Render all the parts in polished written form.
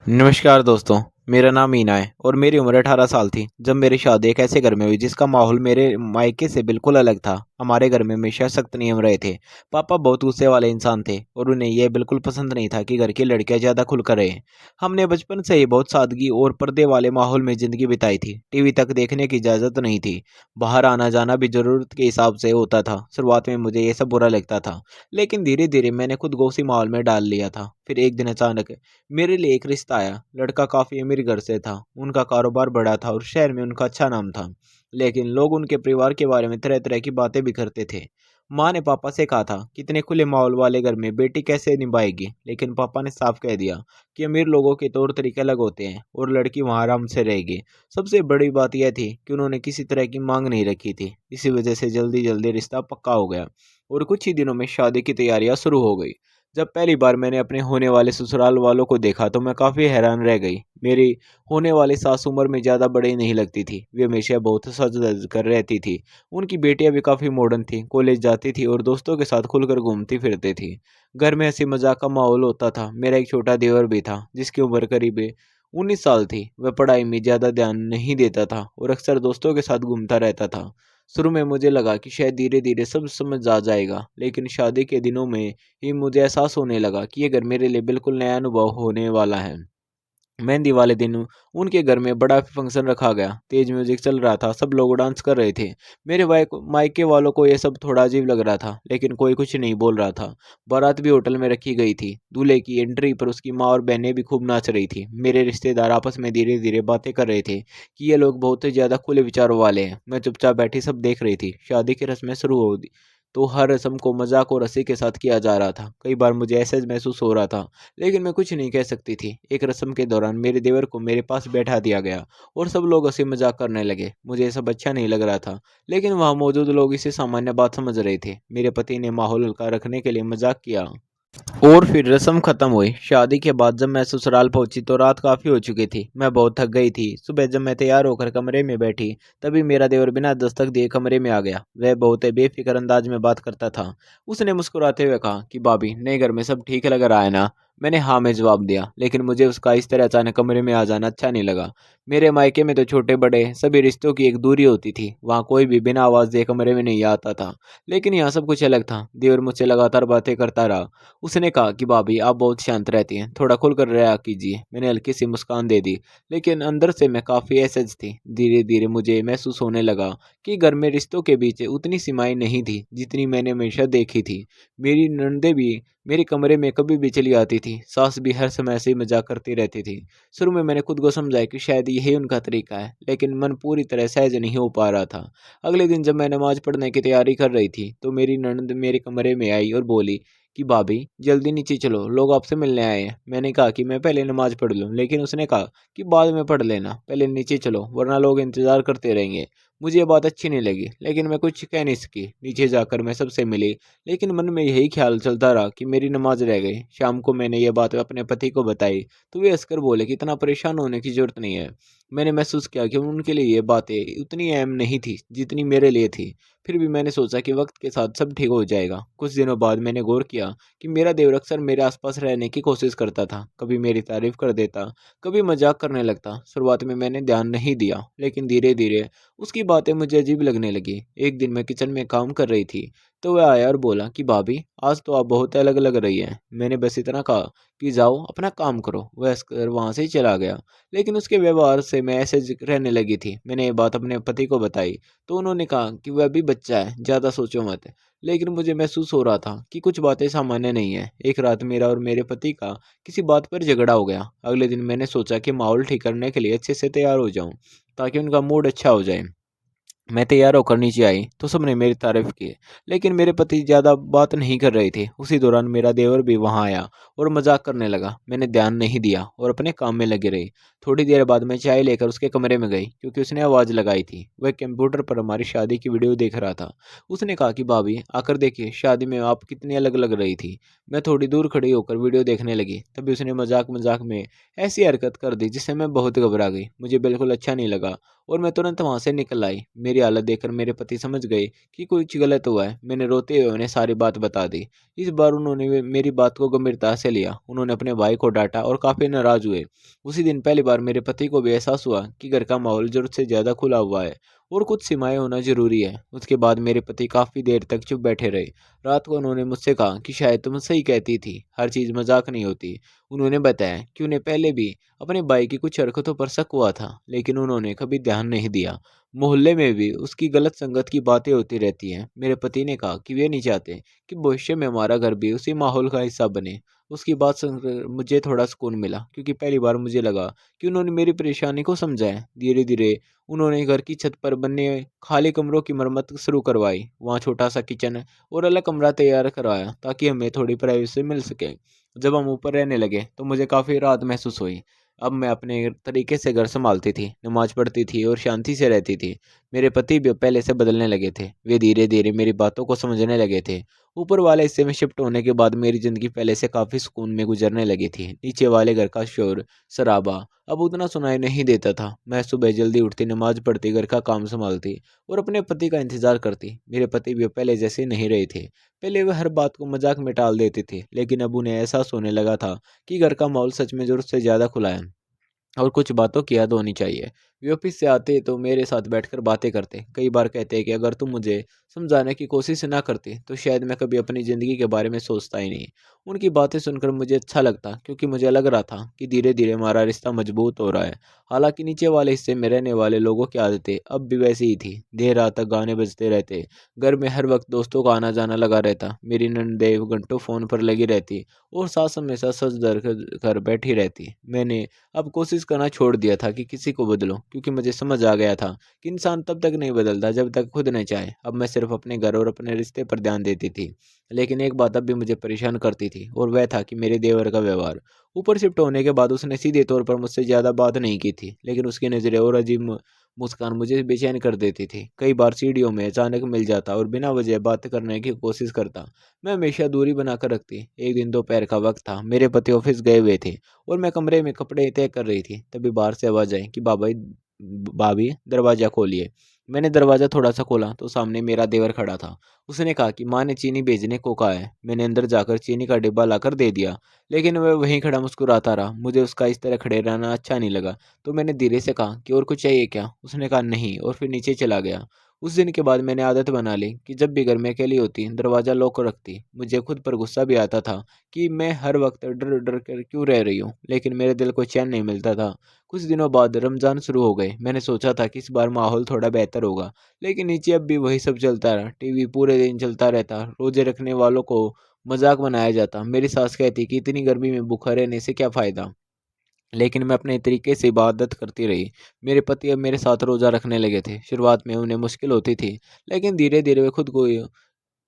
नमस्कार दोस्तों। मेरा नाम मीना है और मेरी उम्र 18 साल थी जब मेरी शादी एक ऐसे घर में हुई जिसका माहौल मेरे मायके से बिल्कुल अलग था। हमारे घर में हमेशा सख्त नियम रहे थे। पापा बहुत गुस्से वाले इंसान थे और उन्हें यह बिल्कुल पसंद नहीं था कि घर की लड़कियां ज़्यादा खुलकर रहें। हमने बचपन से ही बहुत सादगी और पर्दे वाले माहौल में ज़िंदगी बिताई थी। टीवी तक देखने की इजाज़त नहीं थी। बाहर आना जाना भी ज़रूरत के हिसाब से होता था। शुरुआत में मुझे ये सब बुरा लगता था, लेकिन धीरे धीरे मैंने खुद को उसी माहौल में डाल लिया था। फिर एक दिन अचानक मेरे लिए एक रिश्ता आया। लड़का काफ़ी अमीर घर से था, उनका कारोबार बड़ा था और शहर में उनका अच्छा नाम था। लेकिन लोग उनके परिवार के बारे में तरह-तरह की बातें भी करते थे। माँ ने पापा से कहा था कि इतने खुले माहौल वाले घर में बेटी कैसे निभाएगी, लेकिन पापा ने साफ कह दिया कि अमीर लोगों के तौर तरीके अलग होते हैं और लड़की वहाँ आराम से रहेगी। सबसे बड़ी बात यह थी कि उन्होंने किसी तरह की मांग नहीं रखी थी। इसी वजह से जल्दी-जल्दी रिश्ता पक्का हो गया और कुछ ही दिनों में शादी की तैयारियां शुरू हो गई। जब पहली बार मैंने अपने होने वाले ससुराल वालों को देखा तो मैं काफ़ी हैरान रह गई। मेरी होने वाली सास उम्र में ज़्यादा बड़ी नहीं लगती थी। वे हमेशा बहुत सज-धज कर रहती थी। उनकी बेटियां भी काफ़ी मॉडर्न थीं, कॉलेज जाती थी और दोस्तों के साथ खुलकर घूमती-फिरती थी। घर में हँसी-मज़ाक का माहौल होता था। मेरा एक छोटा देवर भी था, जिसकी उम्र करीब 19 साल थी। वह पढ़ाई में ज़्यादा ध्यान नहीं देता था और अक्सर दोस्तों के साथ घूमता रहता था। शुरू में मुझे लगा कि शायद धीरे-धीरे सब समझ आ जाएगा, लेकिन शादी के दिनों में ही मुझे एहसास होने लगा कि ये घर मेरे लिए बिल्कुल नया अनुभव होने वाला है। मेहंदी वाले दिन उनके घर में बड़ा फंक्शन रखा गया। तेज म्यूजिक चल रहा था, सब लोग डांस कर रहे थे। मेरे मायके वालों को ये सब थोड़ा अजीब लग रहा था, लेकिन कोई कुछ नहीं बोल रहा था। बारात भी होटल में रखी गई थी। दूल्हे की एंट्री पर उसकी माँ और बहनें भी खूब नाच रही थी। मेरे रिश्तेदार आपस में धीरे-धीरे बातें कर रहे थे कि ये लोग बहुत ही ज़्यादा खुले विचारों वाले हैं। मैं चुपचाप बैठी सब देख रही थी। शादी की रस्में शुरू हो दी, तो हर रस्म को मजाक और हंसी के साथ किया जा रहा था। कई बार मुझे ऐसा महसूस हो रहा था, लेकिन मैं कुछ नहीं कह सकती थी। एक रस्म के दौरान मेरे देवर को मेरे पास बैठा दिया गया और सब लोग हंसी मजाक करने लगे। मुझे ये सब अच्छा नहीं लग रहा था, लेकिन वहाँ मौजूद लोग इसे सामान्य बात समझ रहे थे। मेरे पति ने माहौल हल्का रखने के लिए मजाक किया और फिर रस्म खत्म हुई। शादी के बाद जब मैं ससुराल पहुंची तो रात काफी हो चुकी थी। मैं बहुत थक गई थी। सुबह जब मैं तैयार होकर कमरे में बैठी, तभी मेरा देवर बिना दस्तक दिए कमरे में आ गया। वह बहुत बेफिक्र अंदाज में बात करता था। उसने मुस्कुराते हुए कहा कि भाभी, नए घर में सब ठीक लग रहा है ना? मैंने हाँ में जवाब दिया, लेकिन मुझे उसका इस तरह अचानक कमरे में आ जाना अच्छा नहीं लगा। मेरे मायके में तो छोटे बड़े सभी रिश्तों की एक दूरी होती थी। वहाँ कोई भी बिना आवाज दिए कमरे में नहीं आता था, लेकिन यहाँ सब कुछ अलग था। देवर मुझसे लगातार बातें करता रहा। उसने कहा कि भाभी, आप बहुत शांत रहती हैं, थोड़ा खुलकर रहा कीजिए। मैंने हल्की सी मुस्कान दे दी, लेकिन अंदर से मैं काफ़ी असहज थी। धीरे धीरे मुझे महसूस होने लगा कि घर में रिश्तों के बीच उतनी सीमाएं नहीं थी जितनी मैंने हमेशा देखी थी। मेरी नंदे भी मेरे कमरे में कभी भी चली आती थी। सास भी हर समय ऐसे ही मजाक करती रहती थी। शुरू में मैंने खुद को समझाया कि शायद यही उनका तरीका है, लेकिन मन पूरी तरह सहज नहीं हो पा रहा था। अगले दिन जब मैं नमाज पढ़ने की तैयारी कर रही थी, तो मेरी ननद मेरे कमरे में आई और बोली कि भाभी, जल्दी नीचे चलो, लोग आपसे मिलने आए हैं। मैंने कहा कि मैं पहले नमाज पढ़ लूं, लेकिन उसने कहा कि बाद में पढ़ लेना, पहले नीचे चलो वरना लोग इंतजार करते रहेंगे। मुझे ये बात अच्छी नहीं लगी, लेकिन मैं कुछ कह नहीं सकी। नीचे जाकर मैं सबसे मिली, लेकिन मन में यही ख्याल चलता रहा कि मेरी नमाज रह गई। शाम को मैंने ये बात अपने पति को बताई, तो वे हंसकर बोले कि इतना परेशान होने की जरूरत नहीं है। मैंने महसूस किया कि उनके लिए ये बातें उतनी अहम नहीं थी जितनी मेरे लिए थी। फिर भी मैंने सोचा कि वक्त के साथ सब ठीक हो जाएगा। कुछ दिनों बाद मैंने गौर किया कि मेरा देवर अक्सर मेरे आसपास रहने की कोशिश करता था। कभी मेरी तारीफ कर देता, कभी मजाक करने लगता। शुरुआत में मैंने ध्यान नहीं दिया, लेकिन धीरे धीरे उसकी बातें मुझे अजीब लगने लगी। एक दिन मैं किचन में काम कर रही थी, तो वह आया और बोला कि भाभी, आज तो आप बहुत अलग लग रही हैं। मैंने बस इतना कहा कि जाओ अपना काम करो। वह हंसकर वहां से ही चला गया, लेकिन उसके व्यवहार से मैं ऐसे रहने लगी थी। मैंने ये बात अपने पति को बताई, तो उन्होंने कहा कि वह अभी बच्चा है, ज़्यादा सोचो मत। लेकिन मुझे महसूस हो रहा था कि कुछ बातें सामान्य नहीं है। एक रात मेरा और मेरे पति का किसी बात पर झगड़ा हो गया। अगले दिन मैंने सोचा कि माहौल ठीक करने के लिए अच्छे से तैयार हो जाऊं, ताकि उनका मूड अच्छा हो जाए। मैं तैयार होकर नीचे आई तो सबने मेरी तारीफ की, लेकिन मेरे पति ज़्यादा बात नहीं कर रहे थे। उसी दौरान मेरा देवर भी वहां आया और मजाक करने लगा। मैंने ध्यान नहीं दिया और अपने काम में लगी रही। थोड़ी देर बाद मैं चाय लेकर उसके कमरे में गई, क्योंकि उसने आवाज़ लगाई थी। वह कंप्यूटर पर हमारी शादी की वीडियो देख रहा था। उसने कहा कि भाभी, आकर देखिए, शादी में आप कितनी अलग लग रही थी। मैं थोड़ी दूर खड़ी होकर वीडियो देखने लगी। तभी उसने मजाक मजाक में ऐसी हरकत कर दी जिससे मैं बहुत घबरा गई। मुझे बिल्कुल अच्छा नहीं लगा और मैं तुरंत वहाँ से निकल आई। मेरी हालत देखकर मेरे पति समझ गए कि कुछ गलत हुआ है। मैंने रोते हुए उन्हें सारी बात बता दी। इस बार उन्होंने मेरी बात को गंभीरता से लिया। उन्होंने अपने भाई को डांटा और काफ़ी नाराज़ हुए। उसी दिन पहली बार मेरे पति को भी एहसास हुआ कि घर का माहौल ज़रूरत से ज़्यादा खुला हुआ है और कुछ सीमाएं होना ज़रूरी है। उसके बाद मेरे पति काफ़ी देर तक चुप बैठे रहे। रात को उन्होंने मुझसे कहा कि शायद तुम सही कहती थी, हर चीज़ मजाक नहीं होती। उन्होंने बताया कि उन्हें पहले भी अपने भाई की कुछ हरकतों पर शक हुआ था, लेकिन उन्होंने कभी ध्यान नहीं दिया। मोहल्ले में भी उसकी गलत संगत की बातें होती रहती हैं। मेरे पति ने कहा कि वे नहीं चाहते कि भविष्य में हमारा घर भी उसी माहौल का हिस्सा बने। उसकी बात सुनकर मुझे थोड़ा सुकून मिला, क्योंकि पहली बार मुझे लगा कि उन्होंने मेरी परेशानी को समझा है। धीरे धीरे उन्होंने घर की छत पर बनने खाली कमरों की मरम्मत शुरू करवाई। वहाँ छोटा सा किचन और अलग कमरा तैयार करवाया ताकि हमें थोड़ी प्राइवेसी मिल सके। जब हम ऊपर रहने लगे तो मुझे काफ़ी राहत महसूस हुई। अब मैं अपने तरीके से घर संभालती थी, नमाज पढ़ती थी और शांति से रहती थी। मेरे पति भी पहले से बदलने लगे थे। वे धीरे धीरे मेरी बातों को समझने लगे थे। ऊपर वाले हिस्से में शिफ्ट होने के बाद मेरी ज़िंदगी पहले से काफ़ी सुकून में गुजरने लगी थी। नीचे वाले घर का शोर शराबा अब उतना सुनाई नहीं देता था। मैं सुबह जल्दी उठती, नमाज पढ़ती, घर का काम संभालती और अपने पति का इंतजार करती। मेरे पति भी अब पहले जैसे नहीं रहे थे। पहले वे हर बात को मजाक में टाल देते थे, लेकिन अब उन्हें एहसास होने लगा था कि घर का माहौल सच में ज़रूरत से ज़्यादा खुला है और कुछ बातों की याद होनी चाहिए। वे ऑफिस से आते तो मेरे साथ बैठकर बातें करते। कई बार कहते कि अगर तुम मुझे समझाने की कोशिश ना करती तो शायद मैं कभी अपनी ज़िंदगी के बारे में सोचता ही नहीं। उनकी बातें सुनकर मुझे अच्छा लगता, क्योंकि मुझे लग रहा था कि धीरे धीरे हमारा रिश्ता मजबूत हो रहा है। हालांकि नीचे वाले हिस्से में रहने वाले लोगों की आदतें अब भी वैसी ही थी। देर रात तक गाने बजते रहते, घर में हर वक्त दोस्तों का आना जाना लगा रहता, मेरी ननदेव घंटों फ़ोन पर लगी रहती और सास हमेशा सच धर कर बैठी रहती। मैंने अब कोशिश करना छोड़ दिया था कि किसी को बदलूं, क्योंकि मुझे समझ आ गया था कि इंसान तब तक नहीं बदलता जब तक खुद न चाहे। अब मैं सिर्फ अपने घर और अपने रिश्ते पर ध्यान देती थी। लेकिन एक बात अब भी मुझे परेशान करती थी, और वह था कि मेरे देवर का व्यवहार। ऊपर शिफ्ट होने के बाद उसने सीधे तौर पर मुझसे ज़्यादा बात नहीं की थी, लेकिन उसकी नज़रें और अजीब मुस्कान मुझे बेचैन कर देती थी। कई बार सीढ़ियों में अचानक मिल जाता और बिना वजह बात करने की कोशिश करता। मैं हमेशा दूरी बनाकर रखती। एक दिन दोपहर का वक्त था, मेरे पति ऑफिस गए हुए थे और मैं कमरे में कपड़े तय कर रही थी। तभी बाहर से आवाज़ आई कि भाभी दरवाज़ा खोलिए। मैंने दरवाज़ा थोड़ा-सा खोला तो सामने मेरा देवर खड़ा था। उसने कहा कि माँ ने चीनी भेजने को कहा है। मैंने अंदर जाकर चीनी का डिब्बा लाकर दे दिया, लेकिन वह वहीं खड़ा मुस्कुराता रहा। मुझे उसका इस तरह खड़े रहना अच्छा नहीं लगा, तो मैंने धीरे से कहा कि और कुछ चाहिए क्या? उसने कहा नहीं, और फिर नीचे चला गया। उस दिन के बाद मैंने आदत बना ली कि जब भी घर में अकेली होती, दरवाज़ा लॉक रखती। मुझे खुद पर गुस्सा भी आता था कि मैं हर वक्त डर-डर कर क्यों रह रही हूँ, लेकिन मेरे दिल को चैन नहीं मिलता था। कुछ दिनों बाद रमज़ान शुरू हो गए। मैंने सोचा था कि इस बार माहौल थोड़ा बेहतर होगा, लेकिन नीचे अब भी वही सब चलता रहा। टीवी पूरे दिन चलता रहता, रोज़े रखने वालों को मज़ाक बनाया जाता। मेरी सास कहती कि इतनी गर्मी में भूखा रहने से क्या फ़ायदा? लेकिन मैं अपने तरीके से इबादत करती रही। मेरे पति अब मेरे साथ रोज़ा रखने लगे थे। शुरुआत में उन्हें मुश्किल होती थी, लेकिन धीरे-धीरे वे खुद को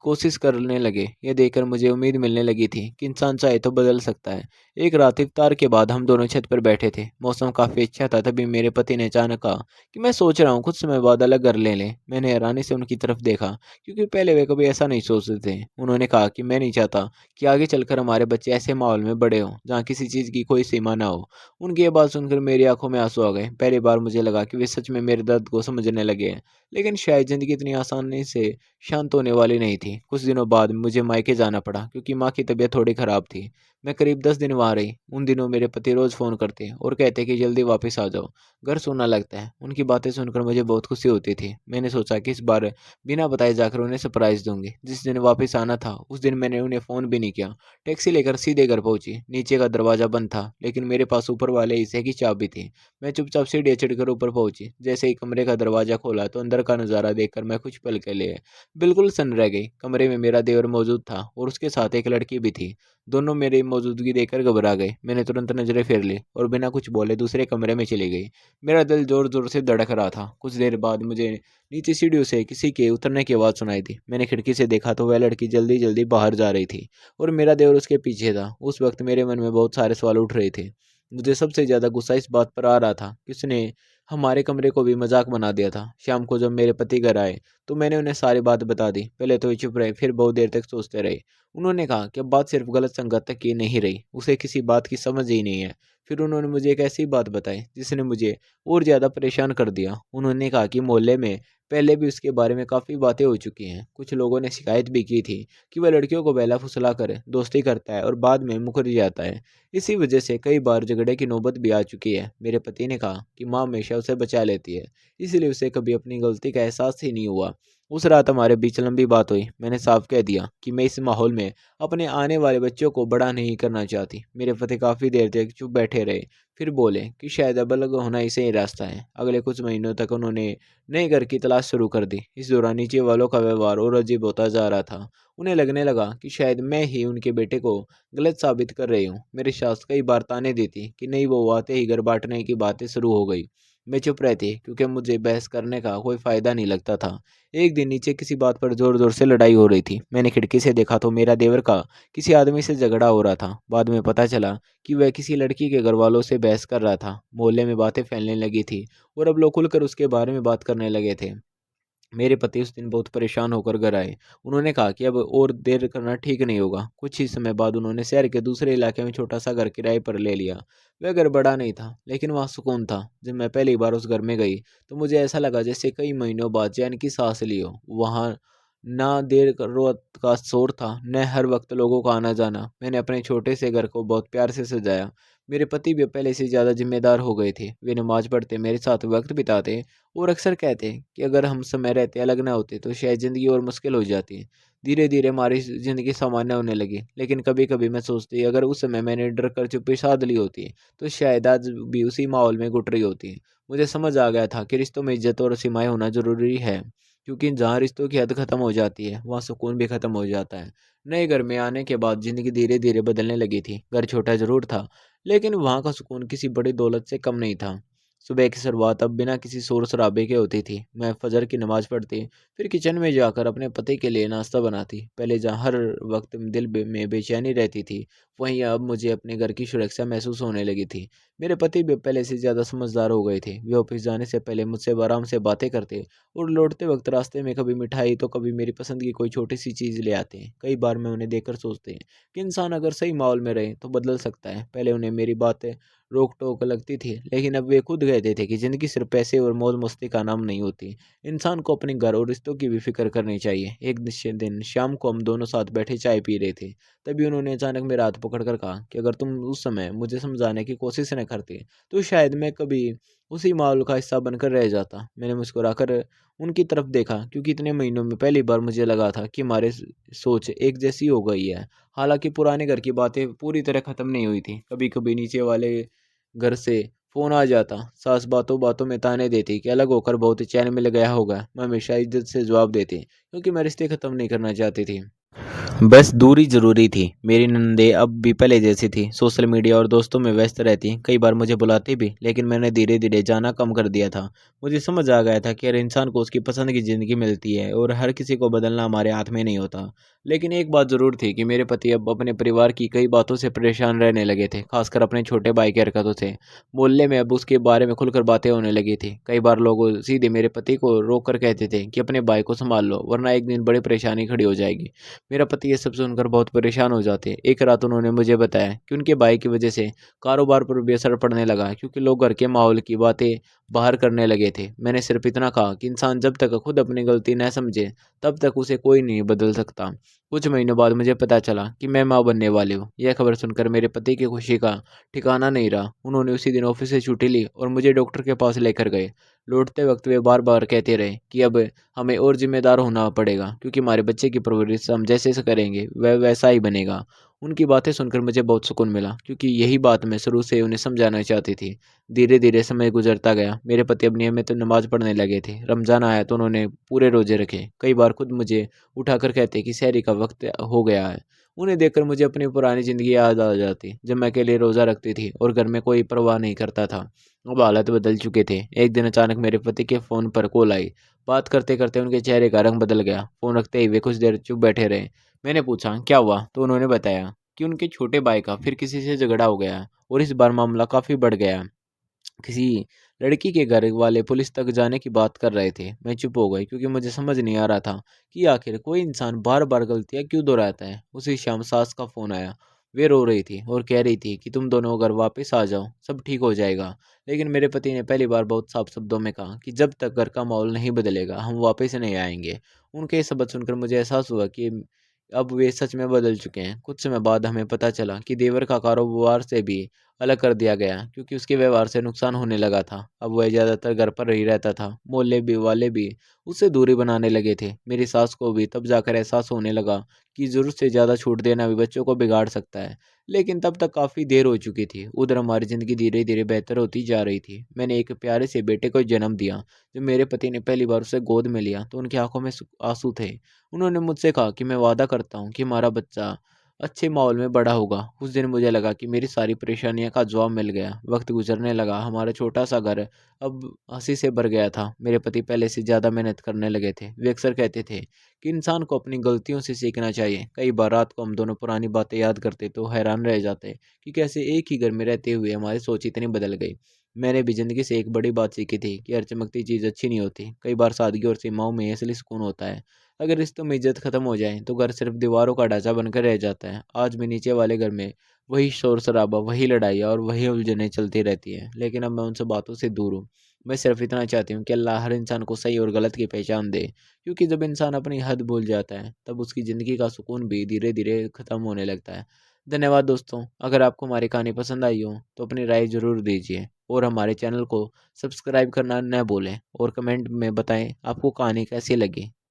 कोशिश करने लगे। ये देखकर मुझे उम्मीद मिलने लगी थी कि इंसान चाहे तो बदल सकता है। एक रात इफ्तार के बाद हम दोनों छत पर बैठे थे। मौसम काफ़ी अच्छा था। तभी मेरे पति ने अचानक कहा कि मैं सोच रहा हूँ कुछ समय बाद अलग घर ले लें। मैंने हैरानी से उनकी तरफ देखा, क्योंकि पहले वे कभी ऐसा नहीं सोचते थे। उन्होंने कहा कि मैं नहीं चाहता कि आगे चलकर हमारे बच्चे ऐसे माहौल में बड़े हों जहाँ किसी चीज़ की कोई सीमा ना हो। उनकी ये बात सुनकर मेरी आंखों में आंसू आ गए। पहली बार मुझे लगा कि वे सच में मेरे दर्द को समझने लगे हैं। लेकिन शायद ज़िंदगी इतनी आसानी से शांत होने वाली नहीं थी। कुछ दिनों बाद मुझे मायके जाना पड़ा, क्योंकि माँ की तबीयत थोड़ी ख़राब थी। मैं करीब 10 दिन वहाँ रही। उन दिनों मेरे पति रोज़ फ़ोन करते और कहते कि जल्दी वापस आ जाओ, घर सूना लगता है। उनकी बातें सुनकर मुझे बहुत खुशी होती थी। मैंने सोचा कि इस बार बिना बताए जाकर उन्हें सरप्राइज़ दूँगी। जिस दिन वापस आना था, उस दिन मैंने उन्हें फ़ोन भी नहीं किया। टैक्सी लेकर सीधे घर पहुँची। नीचे का दरवाज़ा बंद था, लेकिन मेरे पास ऊपर वाले हिस्से की चाबी थी। मैं चुपचाप सीढ़ियाँ चढ़कर ऊपर पहुँची। जैसे ही कमरे का दरवाज़ा खोला तो अंदर का नज़ारा देखकर मैं कुछ पल के लिए बिल्कुल सन्न रह गई। कमरे में मेरा देवर मौजूद था और उसके साथ एक लड़की भी थी। दोनों मेरी मौजूदगी देखकर घबरा गए। मैंने तुरंत नज़रें फेर ली और बिना कुछ बोले दूसरे कमरे में चली गई। मेरा दिल ज़ोर-ज़ोर से धड़क रहा था। कुछ देर बाद मुझे नीचे सीढ़ियों से किसी के उतरने की आवाज़ सुनाई दी। मैंने खिड़की से देखा तो वह लड़की जल्दी-जल्दी बाहर जा रही थी और मेरा देवर उसके पीछे था। उस वक़्त मेरे मन में बहुत सारे सवाल उठ रहे थे। मुझे सबसे ज़्यादा गुस्सा इस बात पर आ रहा था कि उसने हमारे कमरे को भी मज़ाक बना दिया था। शाम को जब मेरे पति घर आए तो मैंने उन्हें सारी बात बता दी। पहले तो वे चुप रहे, फिर बहुत देर तक सोचते रहे। उन्होंने कहा कि अब बात सिर्फ गलत संगत तक की नहीं रही, उसे किसी बात की समझ ही नहीं है। फिर उन्होंने मुझे एक ऐसी बात बताई जिसने मुझे और ज़्यादा परेशान कर दिया। उन्होंने कहा कि मोहल्ले में पहले भी उसके बारे में काफ़ी बातें हो चुकी हैं। कुछ लोगों ने शिकायत भी की थी कि वह लड़कियों को बहला फुसला कर दोस्ती करता है और बाद में मुकर जाता है। इसी वजह से कई बार झगड़े की नौबत भी आ चुकी है। मेरे पति ने कहा कि माँ हमेशा उसे बचा लेती है, इसलिए उसे कभी अपनी गलती का एहसास ही नहीं हुआ। उस रात हमारे बीच लंबी बात हुई। मैंने साफ कह दिया कि मैं इस माहौल में अपने आने वाले बच्चों को बड़ा नहीं करना चाहती। मेरे पति काफ़ी देर तक चुप बैठे रहे, फिर बोले कि शायद अब अलग होना ही सही रास्ता है। अगले कुछ महीनों तक उन्होंने नए घर की तलाश शुरू कर दी। इस दौरान नीचे वालों का व्यवहार और अजीब होता जा रहा था। उन्हें लगने लगा कि शायद मैं ही उनके बेटे को गलत साबित कर रही हूँ। मेरी सास कई बार ताने देती कि नहीं, वो आते ही घर बांटने की बातें शुरू हो गई। मैं चुप रहती क्योंकि मुझे बहस करने का कोई फ़ायदा नहीं लगता था। एक दिन नीचे किसी बात पर ज़ोर-ज़ोर से लड़ाई हो रही थी। मैंने खिड़की से देखा तो मेरा देवर का किसी आदमी से झगड़ा हो रहा था। बाद में पता चला कि वह किसी लड़की के घरवालों से बहस कर रहा था। मोहल्ले में बातें फैलने लगी थी और अब लोग खुलकर उसके बारे में बात करने लगे थे। मेरे पति उस दिन बहुत परेशान होकर घर आए। उन्होंने कहा कि अब और देर करना ठीक नहीं होगा। कुछ ही समय बाद उन्होंने शहर के दूसरे इलाके में छोटा-सा घर किराए पर ले लिया। वह घर बड़ा नहीं था, लेकिन वहाँ सुकून था। जब मैं पहली बार उस घर में गई, तो मुझे ऐसा लगा जैसे कई महीनों बाद चैन की सांस ली हो। वहाँ ना देर क रात का शोर था, न हर वक्त लोगों का आना-जाना। मैंने अपने छोटे से घर को बहुत प्यार से सजाया। मेरे पति भी पहले से ज़्यादा ज़िम्मेदार हो गए थे। वे नमाज़ पढ़ते, मेरे साथ वक्त बिताते और अक्सर कहते हैं कि अगर हम समय रहते अलग ना होते तो शायद ज़िंदगी और मुश्किल हो जाती। धीरे-धीरे हमारी ज़िंदगी सामान्य होने लगी, लेकिन कभी-कभी मैं सोचती अगर उस समय मैंने डर कर चुप्पी साध ली होती, तो शायद आज भी उसी माहौल में घुट रही होती। मुझे समझ आ गया था कि रिश्तों में इज़्ज़त और सीमाएँ होना ज़रूरी है, क्योंकि जहाँ रिश्तों की हद खत्म हो जाती है, वहाँ सुकून भी खत्म हो जाता है। नए घर में आने के बाद ज़िंदगी धीरे-धीरे बदलने लगी थी। घर छोटा ज़रूर था, लेकिन वहाँ का सुकून किसी बड़ी दौलत से कम नहीं था। सुबह की शुरुआत अब बिना किसी शोर-शराबे के होती थी। मैं फ़जर की नमाज़ पढ़ती, फिर किचन में जाकर अपने पति के लिए नाश्ता बनाती। पहले जहाँ हर वक़्त दिल में बेचैनी रहती थी, वहीं अब मुझे अपने घर की सुरक्षा महसूस होने लगी थी। मेरे पति भी पहले से ज़्यादा समझदार हो गए थे। वे ऑफ़िस जाने से पहले मुझसे आराम से बातें करते और लौटते वक़्त रास्ते में कभी मिठाई तो कभी मेरी पसंद की कोई छोटी-सी चीज़ ले आते। कई बार मैं उन्हें देखकर सोचती कि इंसान अगर सही माहौल में रहे, तो बदल सकता है। पहले उन्हें मेरी बातें रोक-टोक लगती थी, लेकिन अब वे खुद कहते थे कि ज़िंदगी सिर्फ़ पैसे और मौज-मस्ती का नाम नहीं होती। इंसान को अपने घर और रिश्तों की भी फ़िक्र करनी चाहिए। एक दिन शाम को हम दोनों साथ बैठे चाय पी रहे थे, तभी उन्होंने अचानक मेरा हाथ पकड़कर कहा कि अगर तुम उस समय मुझे समझाने की कोशिश न करते, तो शायद मैं कभी उसी माहौल का हिस्सा बनकर रह जाता। मैंने मुस्कुराकर उनकी तरफ देखा, क्योंकि इतने महीनों में पहली बार मुझे लगा था कि हमारी सोच एक जैसी हो गई है। हालाँकि पुराने घर की बातें पूरी तरह ख़त्म नहीं हुई थी। कभी-कभी नीचे वाले घर से फ़ोन आ जाता। सास बातों-बातों में ताने देती कि अलग होकर बहुत चैन मिल गया होगा। मैं हमेशा इज़्ज़त से जवाब देती, क्योंकि मैं रिश्ते ख़त्म नहीं करना चाहती थी। बस दूरी ज़रूरी थी। मेरी ननदें अब भी पहले जैसी थी, सोशल मीडिया और दोस्तों में व्यस्त रहती। कई बार मुझे बुलाती भी, लेकिन मैंने धीरे-धीरे जाना कम कर दिया था। मुझे समझ आ गया था कि हर इंसान को उसकी पसंद की ज़िंदगी मिलती है और हर किसी को बदलना हमारे हाथ में नहीं होता। लेकिन एक बात ज़रूर थी कि मेरे पति अब अपने परिवार की कई बातों से परेशान रहने लगे थे, खासकर अपने छोटे भाई की हरकतों से। मोहल्ले में अब उसके बारे में खुलकर बातें होने लगी थी। कई बार लोग सीधे मेरे पति को रोक कर कहते थे कि अपने भाई को सँभाल लो, वरना एक दिन बड़ी परेशानी खड़ी हो जाएगी। मेरा पति ये सब सुनकर बहुत परेशान हो जाते। एक रात उन्होंने मुझे बताया कि उनके भाई की वजह से कारोबार पर भी असर पड़ने लगा, क्योंकि लोग घर के माहौल की बातें बाहर करने लगे थे। मैंने सिर्फ इतना कहा कि इंसान जब तक खुद अपनी गलती न समझे, तब तक उसे कोई नहीं बदल सकता। कुछ महीनों बाद मुझे पता चला कि मैं माँ बनने वाली हूँ। यह खबर सुनकर मेरे पति की खुशी का ठिकाना नहीं रहा। उन्होंने उसी दिन ऑफिस से छुट्टी ली और मुझे डॉक्टर के पास लेकर गए। लौटते वक्त वे बार-बार कहते रहे कि अब हमें और ज़िम्मेदार होना पड़ेगा, क्योंकि हमारे बच्चे की परवरिश हम जैसे करेंगे वह वैसा ही बनेगा। उनकी बातें सुनकर मुझे बहुत सुकून मिला, क्योंकि यही बात मैं शुरू से उन्हें समझाना चाहती थी। धीरे-धीरे समय गुजरता गया। मेरे पति अब नियमित नमाज़ पढ़ने लगे थे। रमज़ान आया तो उन्होंने पूरे रोज़े रखे। कई बार खुद मुझे उठाकर कहते कि सहरी का वक्त हो गया है। उन्हें देखकर मुझे अपनी पुरानी ज़िंदगी याद आ जाती, जब मैं अकेले रोज़ा रखती थी और घर में कोई परवाह नहीं करता था। अब हालात बदल चुके थे। एक दिन अचानक मेरे पति के फ़ोन पर कॉल आई। बात करते-करते उनके चेहरे का रंग बदल गया। फ़ोन रखते ही वे कुछ देर चुप बैठे रहे। मैंने पूछा, "क्या हुआ?" तो उन्होंने बताया कि उनके छोटे भाई का फिर किसी से झगड़ा हो गया है और इस बार मामला काफ़ी बढ़ गया है। किसी लड़की के घर वाले पुलिस तक जाने की बात कर रहे थे। मैं चुप हो गई, क्योंकि मुझे समझ नहीं आ रहा था कि आखिर कोई इंसान बार-बार गलतियाँ क्यों दोहराता है। उसी शाम सास का फ़ोन आया। वे रो रही थी और कह रही थी कि तुम दोनों अगर वापस आ जाओ सब ठीक हो जाएगा। लेकिन मेरे पति ने पहली बार बहुत साफ शब्दों में कहा कि जब तक घर का माहौल नहीं बदलेगा हम वापस नहीं आएंगे। उनके ये शब्द सुनकर मुझे एहसास हुआ कि अब वे सच में बदल चुके हैं। कुछ समय बाद हमें पता चला कि देवर का कारोबार से भी अलग कर दिया गया क्योंकि उसके व्यवहार से नुकसान होने लगा था। अब वह ज़्यादातर घर पर ही रहता था। मोहल्ले भी वाले भी उससे दूरी बनाने लगे थे। मेरी सास को भी तब जाकर एहसास होने लगा कि ज़रूरत से ज़्यादा छूट देना भी बच्चों को बिगाड़ सकता है। लेकिन तब तक काफ़ी देर हो चुकी थी। उधर हमारी ज़िंदगी धीरे धीरे बेहतर होती जा रही थी। मैंने एक प्यारे से बेटे को जन्म दिया। जब मेरे पति ने पहली बार उसे गोद में लिया तो उनकी आंखों में आंसू थे। उन्होंने मुझसे कहा कि मैं वादा करता हूँ कि हमारा बच्चा अच्छे माहौल में बड़ा होगा। उस दिन मुझे लगा कि मेरी सारी परेशानियों का जवाब मिल गया। वक्त गुजरने लगा, हमारा छोटा सा घर अब हंसी से भर गया था। मेरे पति पहले से ज़्यादा मेहनत करने लगे थे। वे अक्सर कहते थे कि इंसान को अपनी गलतियों से सीखना चाहिए। कई बार रात को हम दोनों पुरानी बातें याद करते तो हैरान रह जाते कि कैसे एक ही घर में रहते हुए हमारी सोच इतनी बदल गई। मैंने भी ज़िंदगी से एक बड़ी बात सीखी थी कि हर चमकती चीज़ अच्छी नहीं होती। कई बार सादगी और सीमाओं में असली सुकून होता है। अगर रिश्तों में इज्जत खत्म हो जाए तो घर सिर्फ दीवारों का ढांचा बनकर रह जाता है। आज भी नीचे वाले घर में वही शोर शराबा, वही लड़ाइयाँ और वही उलझनें चलती रहती हैं। लेकिन अब मैं उन सब बातों से दूर हूँ। मैं सिर्फ इतना चाहती हूँ कि अल्लाह हर इंसान को सही और गलत की पहचान दे। क्योंकि जब इंसान अपनी हद भूल जाता है तब उसकी ज़िंदगी का सुकून भी धीरे धीरे खत्म होने लगता है। धन्यवाद दोस्तों। अगर आपको हमारी कहानी पसंद आई हो तो अपनी राय ज़रूर दीजिए और हमारे चैनल को सब्सक्राइब करना न भूलें और कमेंट में बताएं आपको कहानी कैसी लगी।